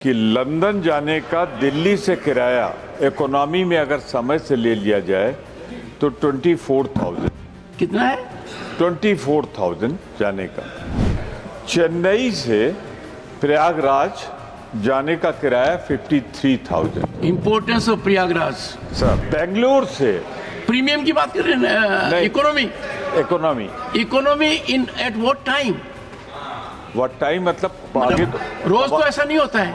कि लंदन जाने का दिल्ली से किराया इकोनॉमी में अगर समय से ले लिया जाए तो 24,000। कितना है? 24,000 जाने का। चेन्नई से प्रयागराज जाने का किराया 53,000। Importance of Prayagraj. Sir Bangalore से प्रीमियम की बात कर रहे हैं? नहीं। Economy. Economy. Economy in at what time? What time मतलब आगे रोज तो ऐसा नहीं होता है।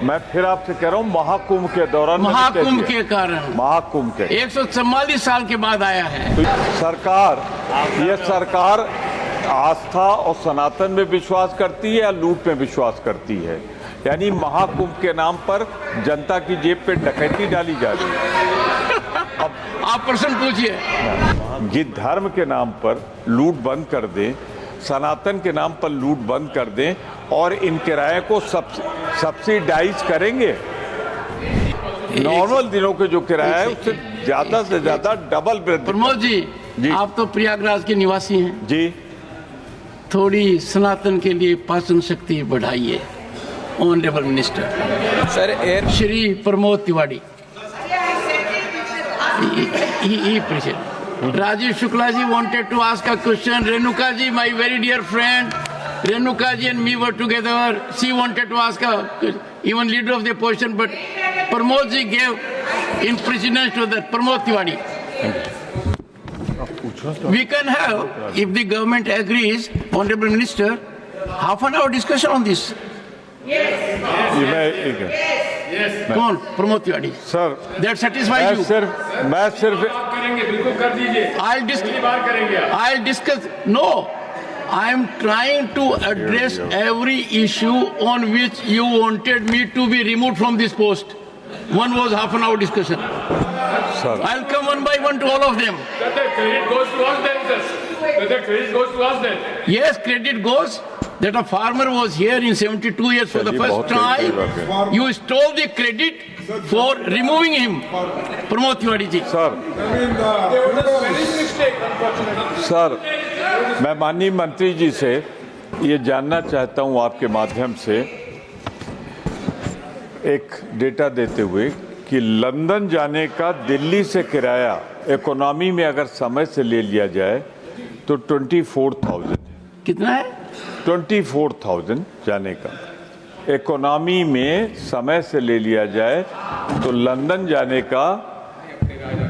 मैं फिर आपसे कह रहा हूँ महाकुंभ के दौरान महाकुंभ के कारण महाकुंभ के 144 साल के बाद आया है। तो ये सरकार आस्था और सनातन में विश्वास करती है या लूट में विश्वास करती है? यानी महाकुंभ के नाम पर जनता की जेब पे डकैती डाली जा रही है। आप प्रश्न पूछिए। ये धर्म के नाम पर लूट बंद कर दें, सनातन के नाम पर लूट बंद कर दें और इन किराए को सब्सिडाइज करेंगे। नॉर्मल दिनों के जो किराया है उससे ज्यादा से ज्यादा डबल वृद्धि। प्रमोद जी, आप तो प्रयागराज के निवासी हैं जी। थोड़ी सनातन के लिए पाचन शक्ति बढ़ाइए। Honourable minister sir Shri Pramod Tiwari. Rajiv Shukla ji wanted to ask a question. Renuka ji, my very dear friend, Renuka ji and me were together. She wanted to ask even leader of the opposition, but Pramod ji gave in precedence to that. Pramod Tiwari. We can have, if the government agrees, Honorable Minister, half an hour discussion on this. कौन? Pramod Tiwari sir that satisfies you? मैं सिर्फ बिल्कुल कर दीजिए। I'll discuss. No, I am trying to address every issue on which you wanted me to be removed from this post. One was half an hour discussion. Sir, I'll come one by one to all of them. The credit goes to us then, sir. The credit goes to us then. Yes, credit goes that a farmer was here in 72 years for the first time. You stole the credit for removing him. Pramod Tiwari ji. Sir मैं माननीय मंत्री जी से ये जानना चाहता हूँ आपके माध्यम से एक डेटा देते हुए कि लंदन जाने का दिल्ली से किराया इकोनॉमी में अगर समय से ले लिया जाए तो 24,000। कितना है? 24,000 जाने का। इकोनॉमी में समय से ले लिया जाए तो लंदन जाने का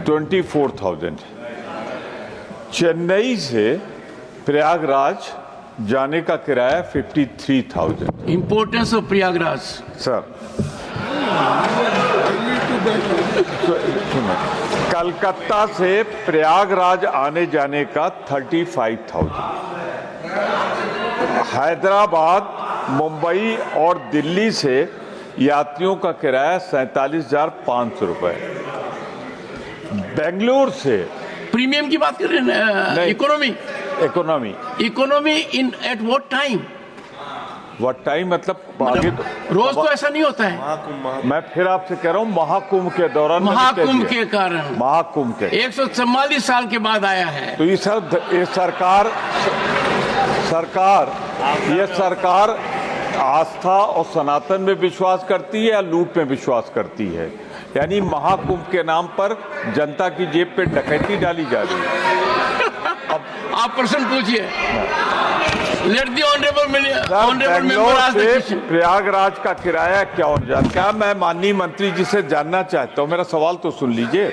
24,000। चेन्नई से प्रयागराज जाने का किराया 53,000। Importance of Prayagraj. Sir Calcutta से प्रयागराज आने जाने का 35,000। हैदराबाद, मुंबई और दिल्ली से यात्रियों का किराया 47,500 रुपए। बेंगलोर से प्रीमियम की बात कर रहे हैं? Economy. Economy. Economy in at what time? What time मतलब आगे रोज तो ऐसा नहीं होता है। मैं फिर आपसे कह रहा हूँ महाकुंभ के दौरान महाकुंभ के कारण महाकुंभ के 144 साल के बाद आया है। तो ये सरकार आस्था और सनातन में विश्वास करती है या लूट में विश्वास करती है? यानी महाकुंभ के नाम पर जनता की जेब पे डकैती डाली जा रही है। आप प्रश्न पूछिए। Let the honourable member ask the question. Prayagraj का किराया क्या हो जाता? क्या मैं माननीय मंत्री जी से जानना चाहता हूँ, मेरा सवाल तो सुन लीजिए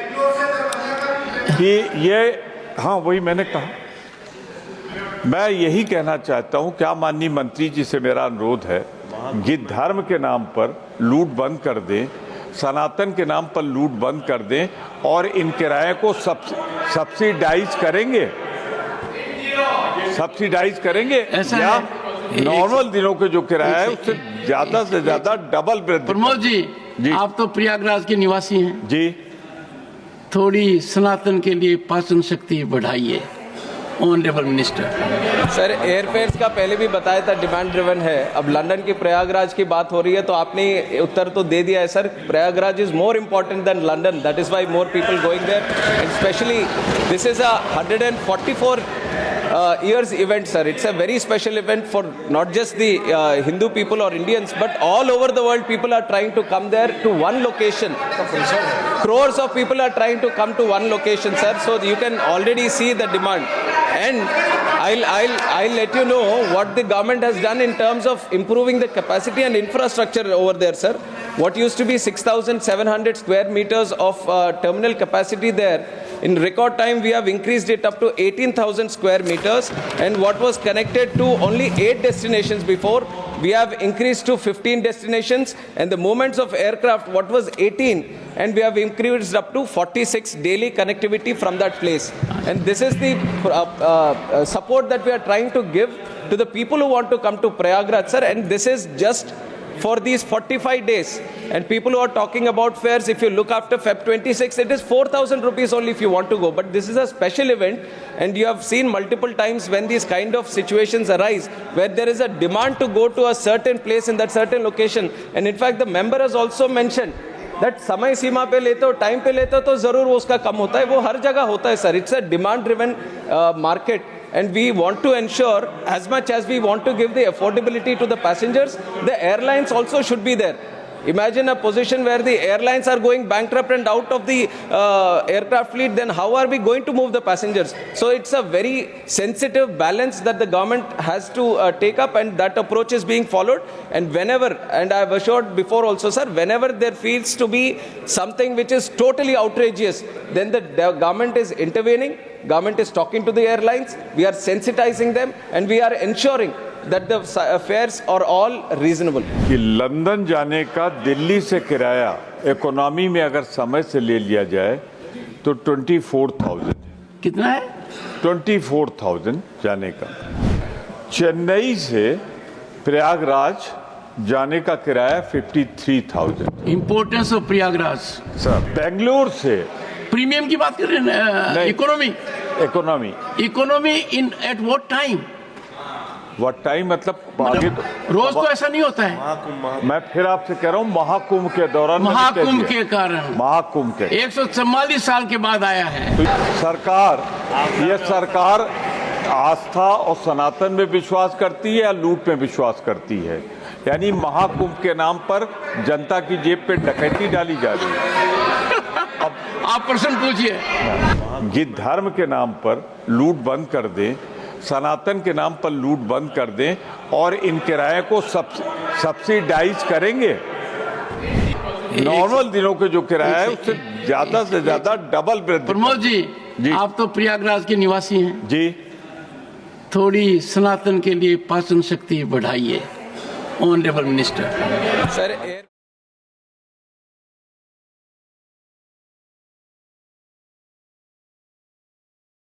कि ये, हाँ वही मैंने कहा, मैं यही कहना चाहता हूँ, क्या माननीय मंत्री जी से मेरा अनुरोध है कि धर्म के नाम पर लूट बंद कर दें, सनातन के नाम पर लूट बंद कर दें और इन किराए को सब्सिडाइज करेंगे या नॉर्मल दिनों के जो किराया है उससे ज्यादा से ज्यादा डबल वृद्धि। प्रमोद जी, आप तो प्रयागराज के निवासी हैं जी। थोड़ी सनातन के लिए पाचन शक्ति बढ़ाइए। ऑनरेबल मिनिस्टर सर एयरफेयर्स का पहले भी बताया था डिमांड ड्रिवन है। अब लंदन की प्रयागराज की बात हो रही है तो आपने उत्तर तो दे दिया है sir. Prayagraj is more important than London, that is why more people going there and especially this is a 144 year's event, sir. It's a very special event for not just the Hindu people or Indians, but all over the world. People are trying to come there to one location. Crores of people are trying to come to one location, sir. So you can already see the demand. And I'll let you know what the government has done in terms of improving the capacity and infrastructure over there, sir. What used to be 6,700 square meters of terminal capacity there, in record time we have increased it up to 18,000 square meters, and what was connected to only 8 destinations before, we have increased to 15 destinations, and the movements of aircraft, what was 18, and we have increased up to 46 daily connectivity from that place. And this is the support that we are trying to give to the people who want to come to Prayagraj, sir, and this is just for these 45 days. And people who are talking about fares, if you look after Feb 26, it is 4,000 rupees only if you want to go. But this is a special event, and you have seen multiple times when these kind of situations arise, where there is a demand to go to a certain place in that certain location. And in fact, the member has also mentioned that समय सीमा पे लेते हो, time पे लेते हो तो जरूर वो उसका कम होता है, वो हर जगह होता है sir. It's a demand driven market. And we want to ensure, as much as we want to give the affordability to the passengers, the airlines also should be there. Imagine a position where the airlines are going bankrupt and out of the aircraft fleet, then how are we going to move the passengers? So it's a very sensitive balance that the government has to take up, and that approach is being followed. And whenever, and I have assured before also, sir, whenever there feels to be something which is totally outrageous, then the government is intervening, government is talking to the airlines, we are sensitizing them, and we are ensuring that the fares are all reasonable. कि London जाने का दिल्ली से किराया economy में अगर समय से ले लिया जाए तो 24,000 कितना है? 24,000 जाने का. चेन्नई से प्रयागराज जाने का किराया 53,000. Importance of Prayagraj. Sir Bangalore से प्रीमियम की बात कर रहे हैं? Economy. Economy in at what time? What time मतलब आगे तो रोज तो ऐसा नहीं होता है. मैं फिर आपसे कह रहा हूँ महाकुंभ के दौरान, महाकुंभ के कारण, महाकुंभ के 144 साल के बाद आया है. तो ये सरकार आस्था और सनातन में विश्वास करती है या लूट में विश्वास करती है? यानी महाकुंभ के नाम पर जनता की जेब पे डकैती डाली जा रही है. अब आप प्रश्न पूछिए. ये धर्म के नाम पर लूट बंद कर दें, सनातन के नाम पर लूट बंद कर दें और इन किराए को सब्सिडाइज करेंगे. नॉर्मल दिनों के जो किराया है उससे ज्यादा से ज्यादा डबल वृद्धि. प्रमोद जी, आप तो प्रयागराज के निवासी हैं जी, थोड़ी सनातन के लिए पाचन शक्ति बढ़ाइए. Honourable minister. Sir,